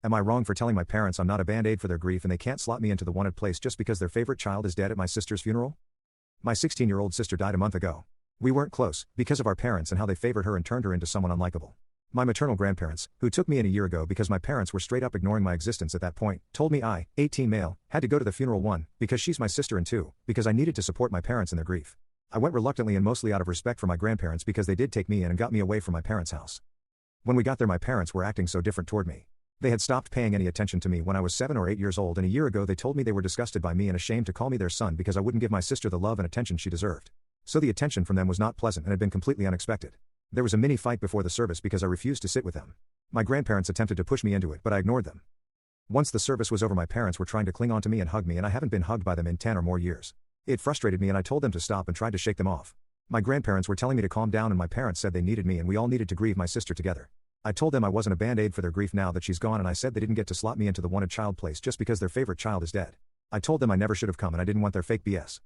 Am I wrong for telling my parents I'm not a band-aid for their grief and they can't slot me into the wanted place just because their favorite child is dead at my sister's funeral? My 16-year-old sister died a month ago. We weren't close, because of our parents and how they favored her and turned her into someone unlikable. My maternal grandparents, who took me in a year ago because my parents were straight up ignoring my existence at that point, told me I, 18 male, had to go to the funeral 1, because she's my sister, and 2, because I needed to support my parents in their grief. I went reluctantly and mostly out of respect for my grandparents because they did take me in and got me away from my parents' house. When we got there, my parents were acting so different toward me. They had stopped paying any attention to me when I was 7 or 8 years old, and a year ago they told me they were disgusted by me and ashamed to call me their son because I wouldn't give my sister the love and attention she deserved. So the attention from them was not pleasant and had been completely unexpected. There was a mini fight before the service because I refused to sit with them. My grandparents attempted to push me into it, but I ignored them. Once the service was over, my parents were trying to cling on to me and hug me, and I haven't been hugged by them in 10 or more years. It frustrated me and I told them to stop and tried to shake them off. My grandparents were telling me to calm down, and my parents said they needed me and we all needed to grieve my sister together. I told them I wasn't a band-aid for their grief now that she's gone, and I said they didn't get to slot me into the wanted child place just because their favorite child is dead. I told them I never should have come and I didn't want their fake BS.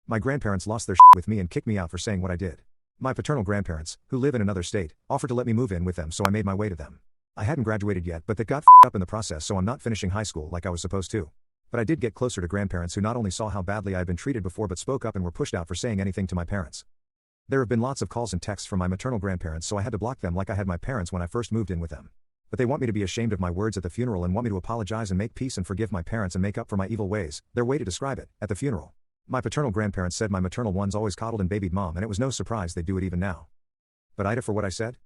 My grandparents lost their shit with me and kicked me out for saying what I did. My paternal grandparents, who live in another state, offered to let me move in with them, so I made my way to them. I hadn't graduated yet, but that got up in the process, so I'm not finishing high school like I was supposed to. But I did get closer to grandparents who not only saw how badly I had been treated before but spoke up and were pushed out for saying anything to my parents. There have been lots of calls and texts from my maternal grandparents, so I had to block them like I had my parents when I first moved in with them. But they want me to be ashamed of my words at the funeral and want me to apologize and make peace and forgive my parents and make up for my evil ways, their way to describe it, at the funeral. My paternal grandparents said my maternal ones always coddled and babied mom, and it was no surprise they do it even now. But AITA for what I said?